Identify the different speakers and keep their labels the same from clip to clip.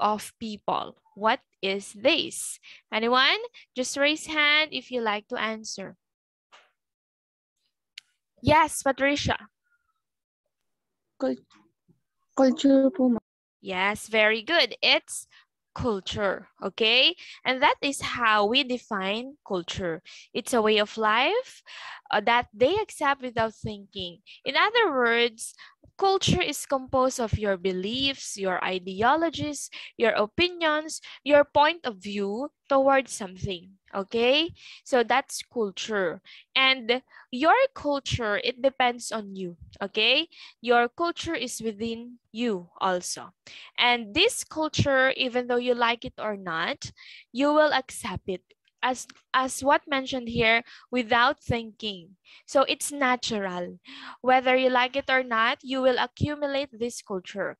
Speaker 1: of people. What is this? Anyone? Just raise hand if you like to answer. Yes, Patricia.
Speaker 2: Culture po, ma'am.
Speaker 1: Yes, very good. It's culture, okay? And that is how we define culture. It's a way of life that they accept without thinking. In other words, culture is composed of your beliefs, your ideologies, your opinions, your point of view towards something, okay? So that's culture. And your culture, it depends on you, okay? Your culture is within you also. And this culture, even though you like it or not, you will accept it as what mentioned here, without thinking. So it's natural. Whether you like it or not, you will accumulate this culture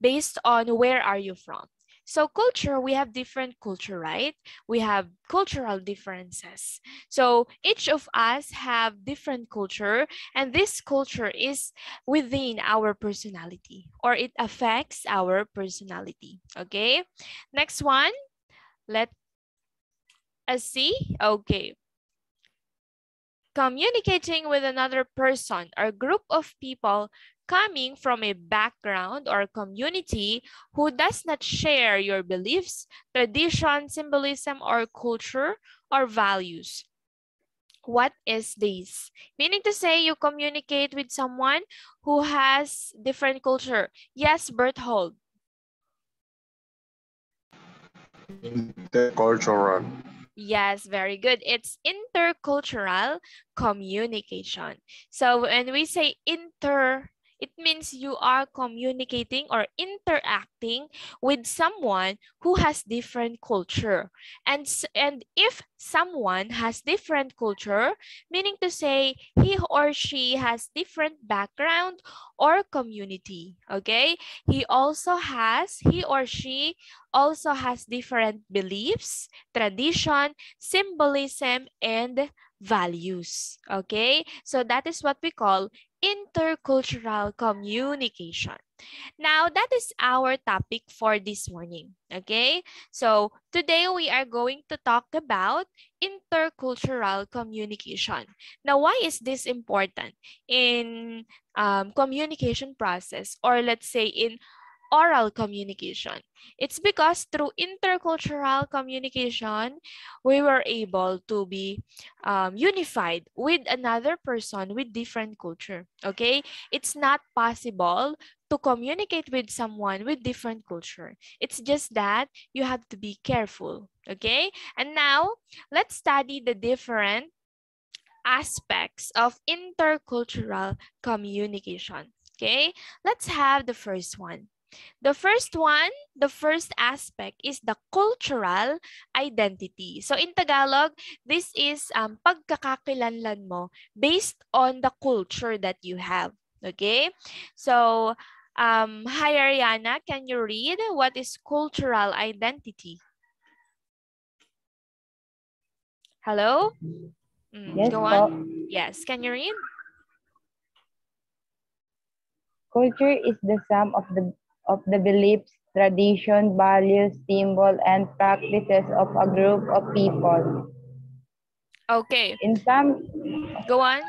Speaker 1: based on where are you from. So culture, we have different culture, right? We have cultural differences. So each of us have different culture, and this culture is within our personality, or it affects our personality. Okay, next one, let us see. Okay, communicating with another person or group of people coming from a background or community who does not share your beliefs, tradition, symbolism, or culture or values. What is this? Meaning to say you communicate with someone who has different culture. Yes, Berthold.
Speaker 3: Intercultural.
Speaker 1: Yes, very good. It's intercultural communication. So when we say it means you are communicating or interacting with someone who has different culture. And if someone has different culture, meaning to say he or she has different background or community, okay? He or she also has different beliefs, tradition, symbolism, and values. Okay, so that is what we call intercultural communication. Now, that is our topic for this morning. Okay, so today we are going to talk about intercultural communication. Now, why is this important in communication process, or let's say in oral communication? It's because through intercultural communication, we were able to be unified with another person with different culture. Okay, it's not possible to communicate with someone with different culture. It's just that you have to be careful. Okay, and now let's study the different aspects of intercultural communication. Okay, let's have the first one. The first one, the first aspect is the cultural identity. So in Tagalog, this is pagkakakilanlan mo based on the culture that you have. Okay? So, hi Ariana, can you read what is cultural identity? Hello?
Speaker 2: Yes
Speaker 1: Go
Speaker 2: po.
Speaker 1: on. Yes, can you read?
Speaker 2: Culture is the sum of the beliefs, tradition, values, symbol, and practices of a group of people.
Speaker 1: Okay,
Speaker 2: In some
Speaker 1: go on.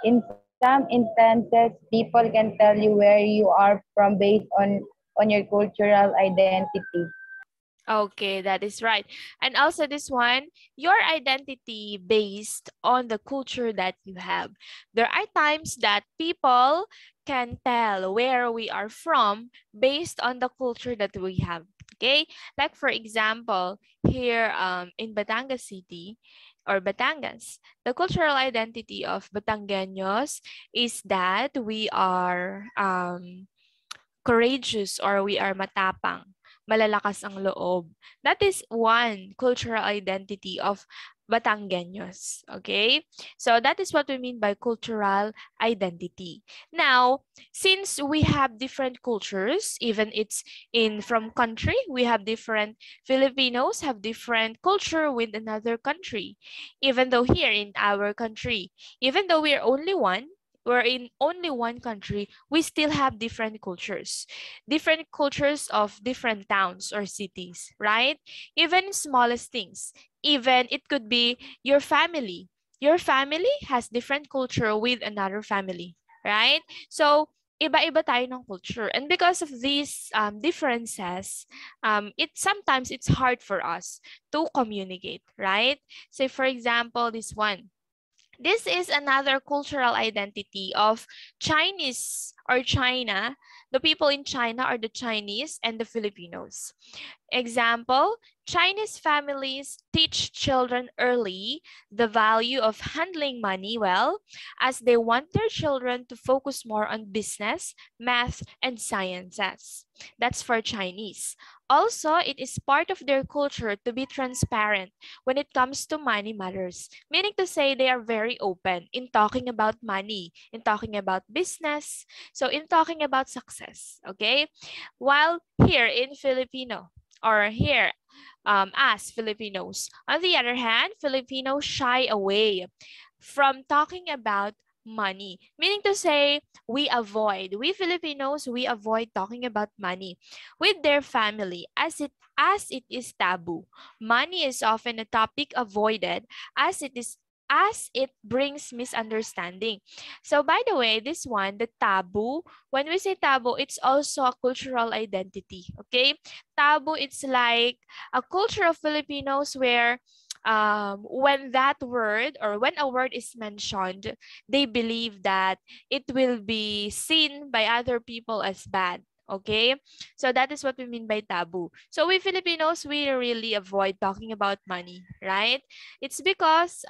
Speaker 2: in some instances, people can tell you where you are from based on your cultural identity.
Speaker 1: Okay, that is right. And also this one, your identity based on the culture that you have. There are times that people can tell where we are from based on the culture that we have. Okay, like for example, here in Batangas City or Batangas, the cultural identity of Batangueños is that we are courageous, or we are matapang, malalakas ang loob. That is one cultural identity of Batangueños. Okay? So that is what we mean by cultural identity. Now, since we have different cultures, even it's in from country, we have different Filipinos have different culture with another country. Even though here in our country, even though we're only one, we're in only one country, we still have different cultures of different towns or cities, right? Even smallest things, even it could be your family. Your family has different culture with another family, right? So, iba-iba tayo ng culture. And because of these differences, sometimes it's hard for us to communicate, right? Say, for example, this one. This is another cultural identity of Chinese or China. The people in China are the Chinese and the Filipinos. Example, Chinese families teach children early the value of handling money well, as they want their children to focus more on business, math, and sciences. That's for Chinese. Also, it is part of their culture to be transparent when it comes to money matters, meaning to say they are very open in talking about money, in talking about business, so in talking about success, okay? While here in Filipino, or here as Filipinos. On the other hand, Filipinos shy away from talking about money, meaning to say we Filipinos, we avoid talking about money with their family as it is taboo. Money is often a topic avoided as it brings misunderstanding. So by the way, this one, the taboo, when we say taboo, it's also a cultural identity, okay? Taboo, it's like a culture of Filipinos where when that word or when a word is mentioned, they believe that it will be seen by other people as bad. Okay, so that is what we mean by taboo. So we Filipinos, we really avoid talking about money, right? It's because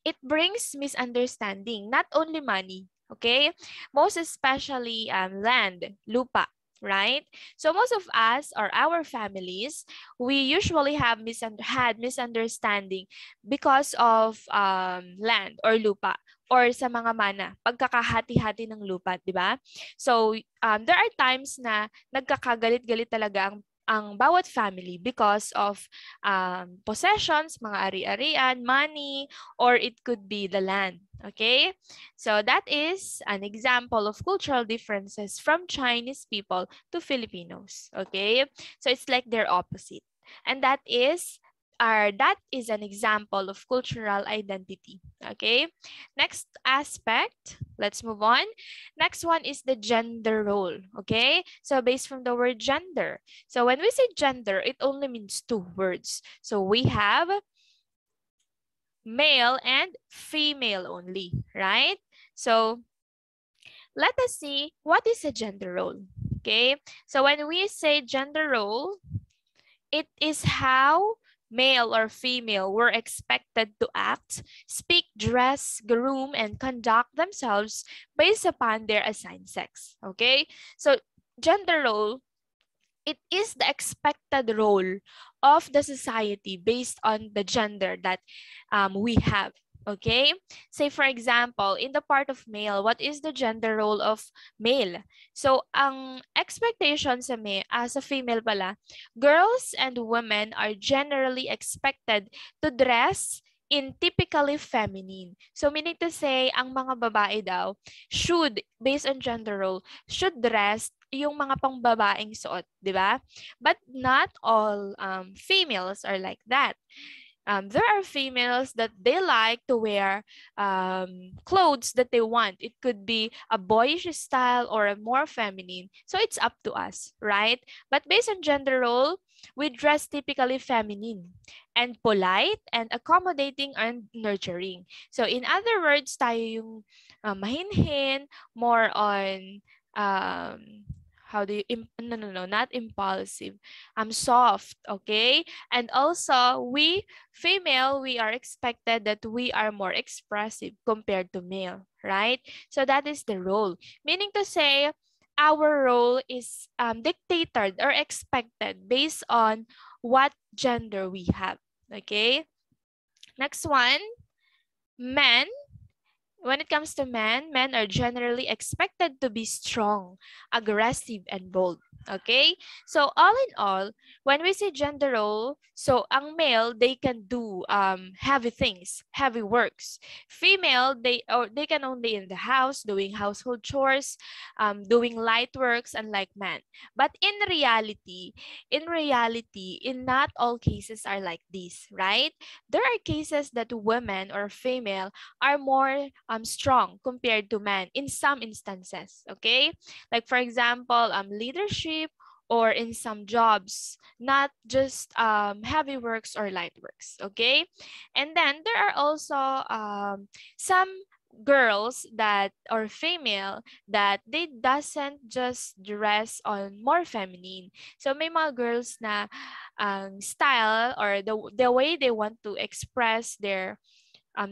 Speaker 1: it brings misunderstanding, not only money, okay? Most especially land, lupa, right? So most of us or our families, we usually had misunderstanding because of land or lupa or sa mga mana, pagkakahati-hati ng lupa, di ba? So there are times na nagkakagalit-galit talaga ang bawat family because of possessions, mga ari-arian, money, or it could be the land. Okay, so that is an example of cultural differences from Chinese people to Filipinos. Okay, so it's like they're opposite, and that is an example of cultural identity. Okay, next aspect, let's move on. Next one is the gender role. Okay, so based from the word gender, so when we say gender, it only means two words. So we have male and female only, right? So let us see what is a gender role. Okay, so when we say gender role, it is how male or female were expected to act, speak, dress, groom, and conduct themselves based upon their assigned sex. Okay, so gender role, it is the expected role of the society based on the gender that we have. Okay, say for example, in the part of male, what is the gender role of male? So ang expectation sa female pala, girls and women are generally expected to dress in typically feminine. So meaning to say, ang mga babae daw should, based on gender role, should dress yung mga pangbabaeng suot, di ba? But not all females are like that. There are females that they like to wear clothes that they want. It could be a boyish style or a more feminine. So it's up to us, right? But based on gender role, we dress typically feminine and polite and accommodating and nurturing. So in other words, tayo yung mahinhin, more on how do you no no no not impulsive, soft, okay? And also we female, we are expected that we are more expressive compared to male, right? So that is the role, meaning to say our role is dictated or expected based on what gender we have. Okay, next one, men When it comes to men are generally expected to be strong, aggressive, and bold. Okay? So all in all, when we say gender role, so ang male, they can do heavy things, heavy works. Female, they can only in the house, doing household chores, doing light works, unlike man. But in not all cases are like this, right? There are cases that women or female are more strong compared to men in some instances. Okay, like for example, leadership, or in some jobs, not just heavy works or light works. Okay, and then there are also some girls that or female that they doesn't just dress on more feminine. So may mga girls na style or the way they want to express their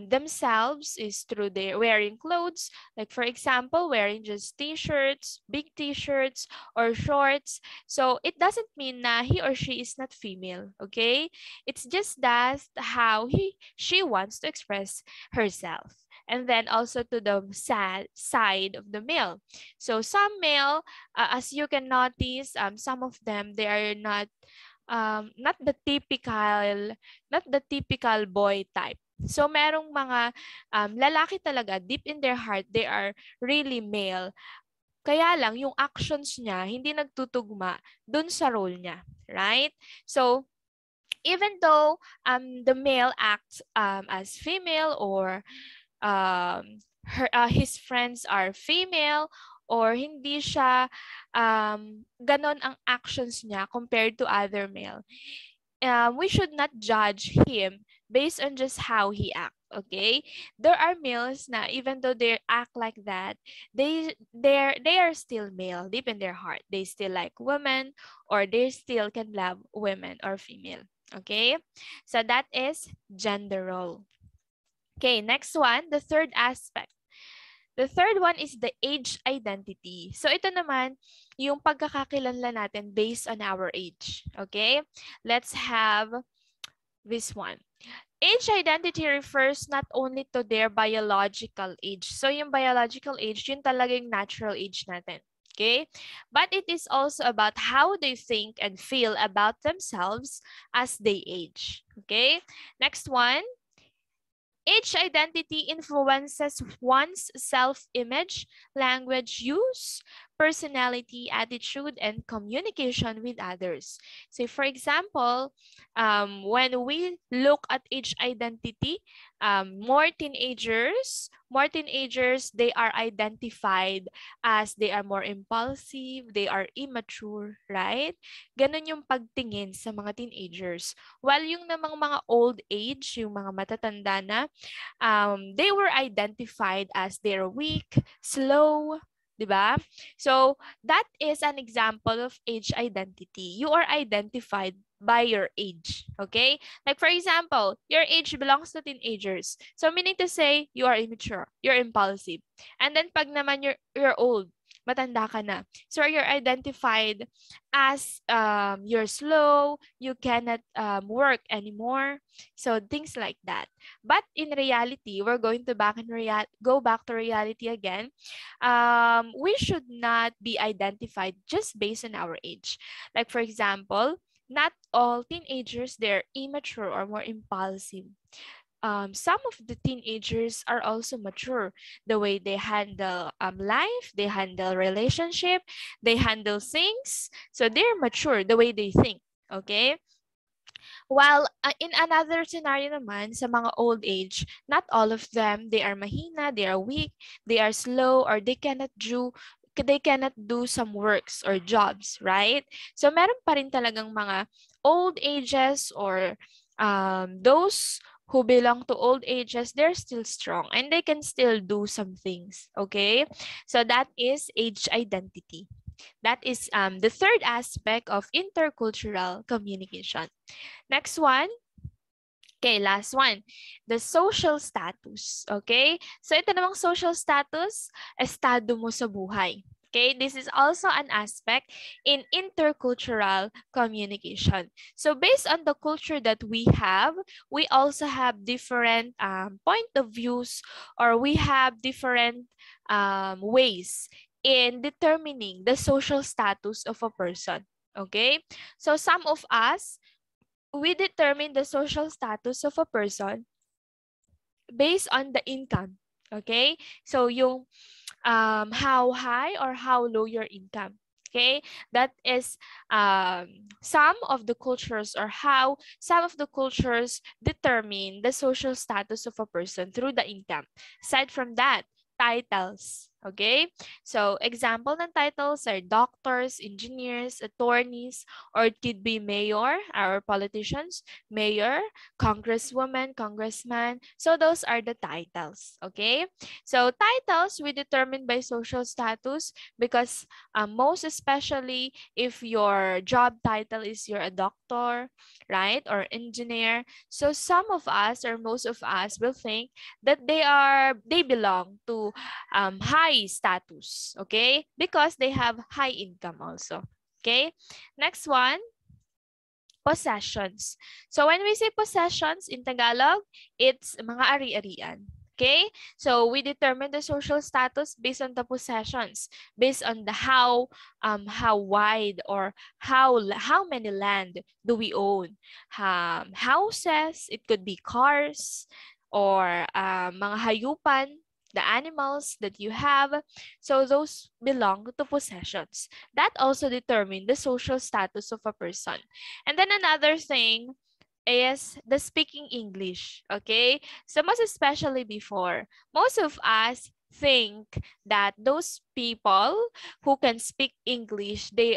Speaker 1: themselves is through their wearing clothes, like for example wearing just t-shirts, big t-shirts, or shorts. So it doesn't mean na he or she is not female. Okay, it's just that how she wants to express herself. And then also to the sad side of the male, so some male, as you can notice, some of them, they are not the typical boy type. So merong mga lalaki talaga, deep in their heart, they are really male. Kaya lang yung actions niya hindi nagtutugma dun sa role niya, right? So even though the male acts as female, or his friends are female, or hindi siya ganon ang actions niya compared to other male, we should not judge him based on just how he acts. Okay, there are males na even though they act like that, they are still male deep in their heart. They still like women, or they still can love women or female. Okay, so that is gender role. Okay, next one, the third aspect. The third one is the age identity. So ito naman yung pagkakakilanlan natin based on our age. Okay? Let's have this one. Age identity refers not only to their biological age. So yung biological age, yun talaga yung natural age natin. Okay? But it is also about how they think and feel about themselves as they age. Okay? Next one. Age identity influences one's self-image, language use, personality, attitude, and communication with others. So for example, when we look at age identity, more teenagers, they are identified as they are more impulsive, they are immature, right? Ganun yung pagtingin sa mga teenagers. While yung namang mga old age, yung mga matatanda na, they were identified as they're weak, slow, di ba? So that is an example of age identity. You are identified by your age, okay? Like for example, your age belongs to teenagers. So meaning to say, you are immature, you're impulsive. And then pag naman you're old, matanda ka na. So you're identified as you're slow, you cannot work anymore. So things like that. But in reality, we're going to go back to reality again. We should not be identified just based on our age. Like for example, not all teenagers, they're immature or more impulsive. Some of the teenagers are also mature. The way they handle life, they handle relationship, they handle things. So they're mature the way they think. Okay? While in another scenario naman, sa mga old age, not all of them, they are mahina, they are weak, they are slow, or they cannot do some works or jobs, right? So meron pa rin talagang mga old ages, or those who belong to old ages, they're still strong and they can still do some things, okay? So that is age identity. That is the third aspect of intercultural communication. Next one. Okay, last one. The social status. Okay? So ito namang social status, estado mo sa buhay. Okay, this is also an aspect in intercultural communication. So based on the culture that we have, we also have different point of views, or we have different ways in determining the social status of a person. Okay, so some of us, we determine the social status of a person based on the income. Okay, so yung how high or how low your income. Okay, that is some of the cultures, or how some of the cultures determine the social status of a person through the income. Aside from that, titles. Okay, so example ng titles are doctors, engineers, attorneys, or it could be mayor, our politicians, mayor, congresswoman, congressman. So those are the titles. Okay, so titles we determine by social status, because most especially if your job title is you're a doctor, right, or engineer. So some of us, or most of us, will think that they belong to high status, okay, because they have high income also. Okay, next one, possessions. So when we say possessions in Tagalog, it's mga ari-arian. Okay? So we determine the social status based on the possessions, based on the how wide, or how many land do we own. Houses, it could be cars, or mga hayupan, the animals that you have. So those belong to possessions. That also determine the social status of a person. And then another thing is the speaking English. Okay? So most especially before, most of us think that those people who can speak English, they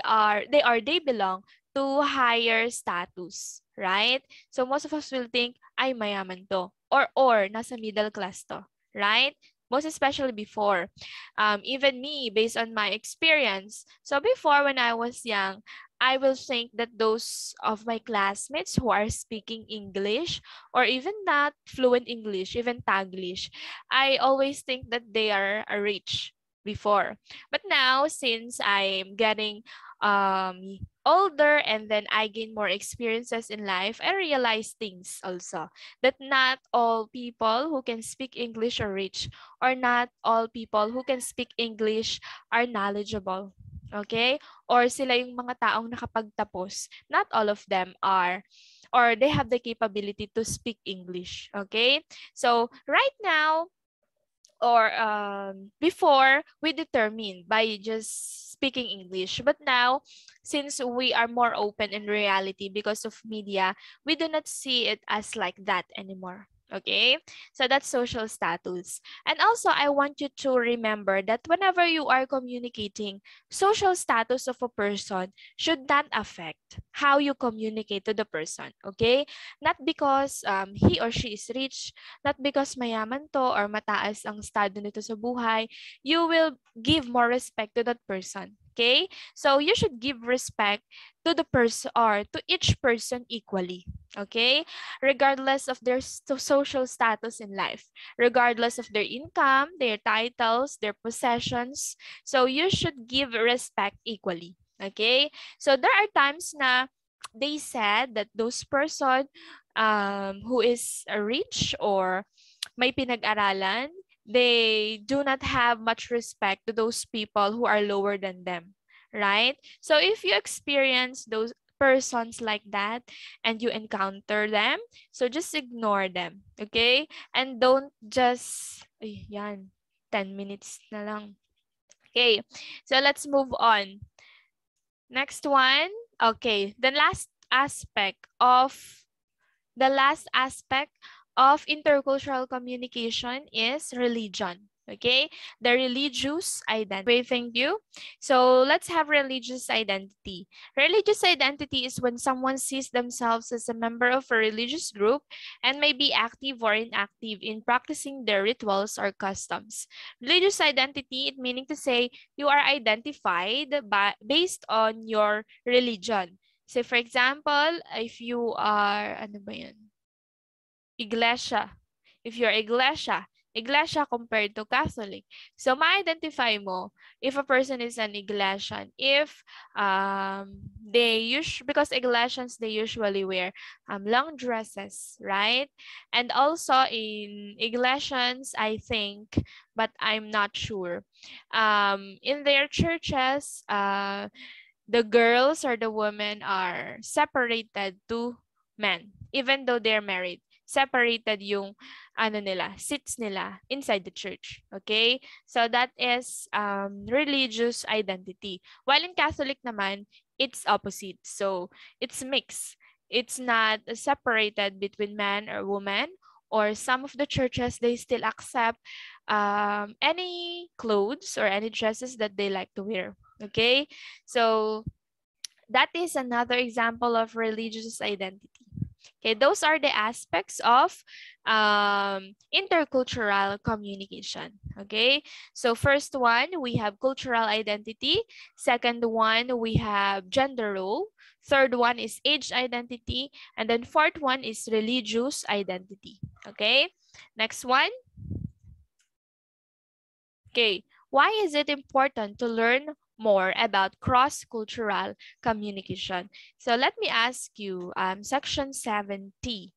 Speaker 1: belong to higher status, right? So most of us will think, ay mayaman to, or nasa middle class to, right? Most especially before. Even me, based on my experience. So before, when I was young, I will think that those of my classmates who are speaking English, or even not fluent English, even Taglish, I always think that they are rich before. But now, since I'm getting older, and then I gain more experiences in life, I realize things also, that not all people who can speak English are rich, or not all people who can speak English are knowledgeable. Okay? Or sila yung mga taong nakapagtapos. Not all of them are, or they have the capability to speak English. Okay? So right now, or before, we determine by just speaking English. But now, since we are more open in reality because of media, we do not see it as like that anymore. Okay, so that's social status. And also, I want you to remember that whenever you are communicating, social status of a person should not affect how you communicate to the person. Okay, not because he or she is rich, not because mayaman to or mataas ang estado nito sa buhay, you will give more respect to that person. Okay? So you should give respect to the person, or to each person equally. Okay? Regardless of their social status in life, regardless of their income, their titles, their possessions. So you should give respect equally. Okay? So there are times na they said that those person who is rich or may pinag-aralan, they do not have much respect to those people who are lower than them, right? So if you experience those persons like that and you encounter them, so just ignore them, okay? And don't just, ay, yan, 10 minutes na lang. Okay, so let's move on. Next one. Okay, the last aspect of intercultural communication is religion. Okay, the religious identity. Wait, thank you. So let's have religious identity. Religious identity is when someone sees themselves as a member of a religious group and may be active or inactive in practicing their rituals or customs. Religious identity, it meaning to say you are identified based on your religion. So for example, if you are, ano ba yan? Iglesia. If you're iglesia, Iglesia compared to Catholic. So, ma-identify mo if a person is an Iglesian if because Iglesians, they usually wear long dresses, right? And also in Iglesians, I think, but I'm not sure, in their churches, the girls or the women are separated to men, even though they're married. Separated yung seats nila inside the church. Okay? So that is religious identity. While in Catholic naman, it's opposite. So it's mixed. It's not separated between man or woman, or some of the churches, they still accept any clothes or any dresses that they like to wear. Okay? So that is another example of religious identity. Okay, those are the aspects of intercultural communication. Okay, so first one, we have cultural identity. Second one, we have gender role. Third one is age identity. And then fourth one is religious identity. Okay, next one. Okay, why is it important to learn more about cross-cultural communication? So let me ask you, section 70.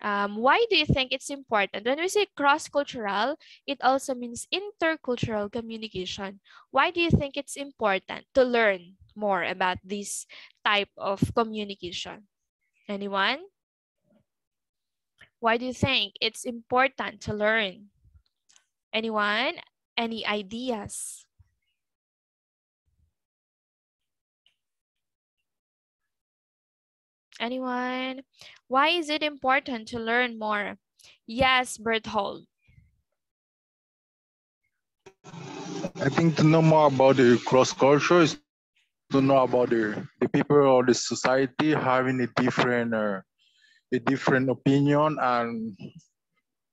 Speaker 1: Why do you think it's important? When we say cross-cultural, it also means intercultural communication. Why do you think it's important to learn more about this type of communication? Anyone? Why do you think it's important to learn? Anyone? Any ideas? Anyone? Why is it important to learn more? Yes, Berthold.
Speaker 3: I think to know more about the cross culture is to know about the people or the society having a different opinion and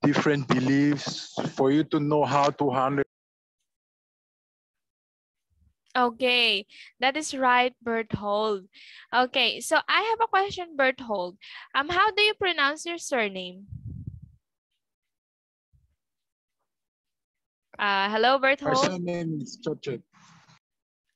Speaker 3: different beliefs for you to know how to handle.
Speaker 1: Okay, that is right, Berthold. Okay, so I have a question, Berthold. How do you pronounce your surname? Hello,
Speaker 3: My
Speaker 1: Berthold.
Speaker 3: surname is Chochet.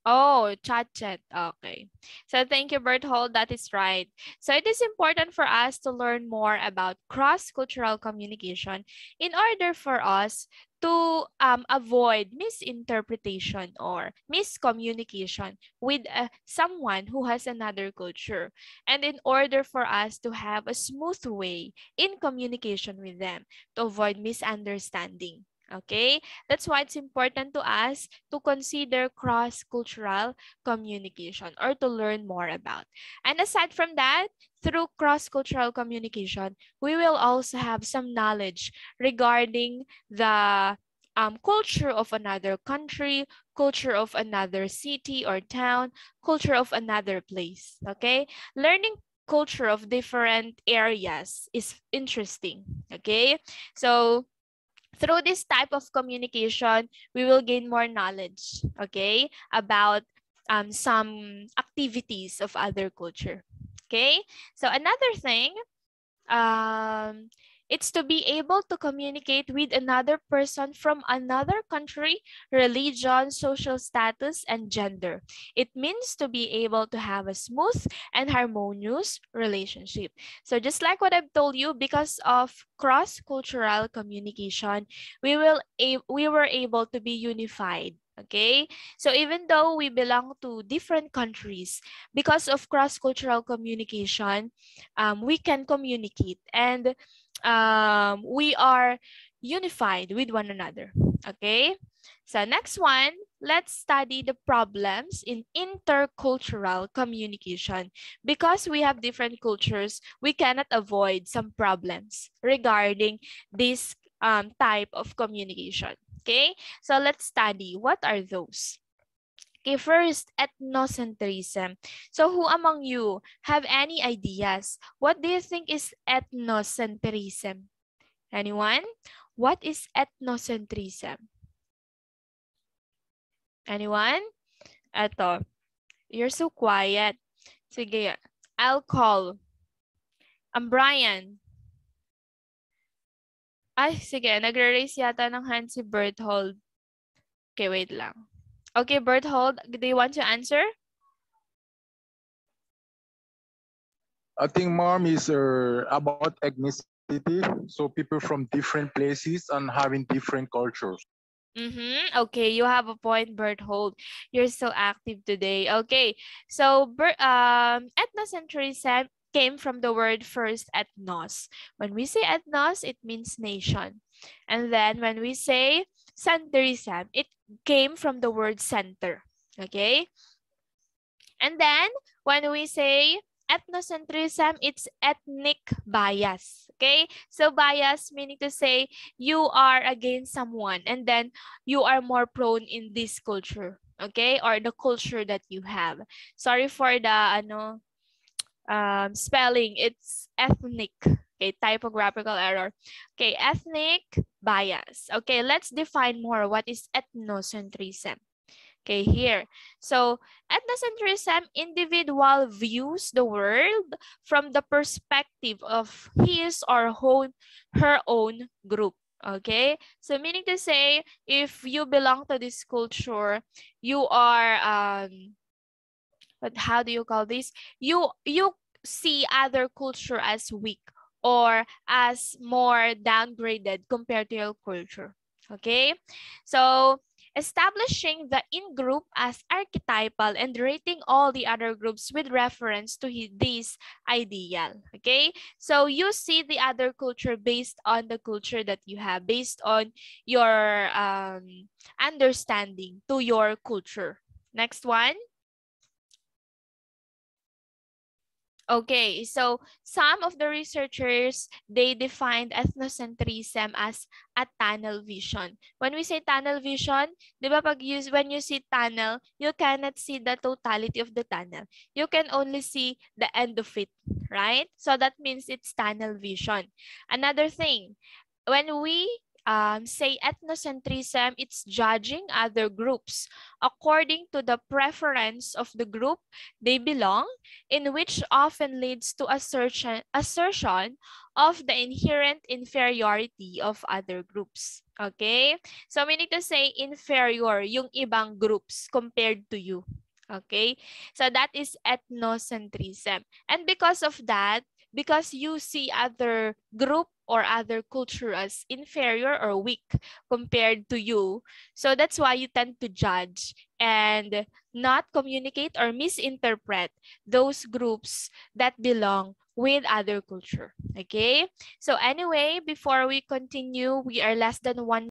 Speaker 1: Oh, chat. Okay. So thank you, Berthold. That is right. So it is important for us to learn more about cross-cultural communication in order for us to avoid misinterpretation or miscommunication with someone who has another culture. And in order for us to have a smooth way in communication with them to avoid misunderstanding. Okay? That's why it's important to us to consider cross-cultural communication or to learn more about. And aside from that, through cross-cultural communication, we will also have some knowledge regarding the culture of another country, culture of another city or town, culture of another place. Okay? Learning culture of different areas is interesting. Okay? So, through this type of communication, we will gain more knowledge, okay, about some activities of other culture. Okay, so another thing, um, it's to be able to communicate with another person from another country, religion, social status, and gender. It means to be able to have a smooth and harmonious relationship. So just like what I've told you, because of cross-cultural communication, we were able to be unified. Okay, so even though we belong to different countries, because of cross-cultural communication, we can communicate and we are unified with one another. Okay, so next one, let's study the problems in intercultural communication. Because we have different cultures, we cannot avoid some problems regarding this type of communication. Okay, so let's study what are those. Okay, first, ethnocentrism. So who among you have any ideas? What do you think is ethnocentrism? Anyone? What is ethnocentrism? Anyone? Eto, you're so quiet. Sige, I'll call. Brian. Ay, sige. Nagre-raise yata ng hand si Berthold. Okay, wait lang. Okay, Berthold, do you want to answer?
Speaker 3: I think mom is about ethnicity. So people from different places and having different cultures.
Speaker 1: Okay, you have a point, Berthold. You're so active today. Okay, so ethnocentrism came from the word first ethnos. When we say ethnos, it means nation. And then when we say centrism, it came from the word center. Okay, and then when we say ethnocentrism, it's ethnic bias. Okay, so bias meaning to say you are against someone and then you are more prone in this culture. Okay, or the culture that you have. Sorry for the spelling. It's ethnic. Okay, typographical error. Okay, ethnic bias. Okay, let's define more what is ethnocentrism. Okay, here. So, ethnocentrism, individual views the world from the perspective of his or her own group. Okay, so meaning to say, if you belong to this culture, you are but how do you call this? You see other culture as weak or as more downgraded compared to your culture. Okay, so establishing the in-group as archetypal and rating all the other groups with reference to this ideal. Okay, so you see the other culture based on the culture that you have, based on your understanding to your culture. Next one. Okay, so some of the researchers, they defined ethnocentrism as a tunnel vision. When we say tunnel vision, di ba when you see tunnel, you cannot see the totality of the tunnel. You can only see the end of it, right? So that means it's tunnel vision. Another thing, when we say ethnocentrism, it's judging other groups according to the preference of the group they belong, in which often leads to assertion of the inherent inferiority of other groups. Okay? So meaning to say inferior yung ibang groups compared to you. Okay? So that is ethnocentrism. And because of that, because you see other group or other culture as inferior or weak compared to you, so that's why you tend to judge and not communicate or misinterpret those groups that belong with other culture. Okay, so anyway, before we continue, we are less than 1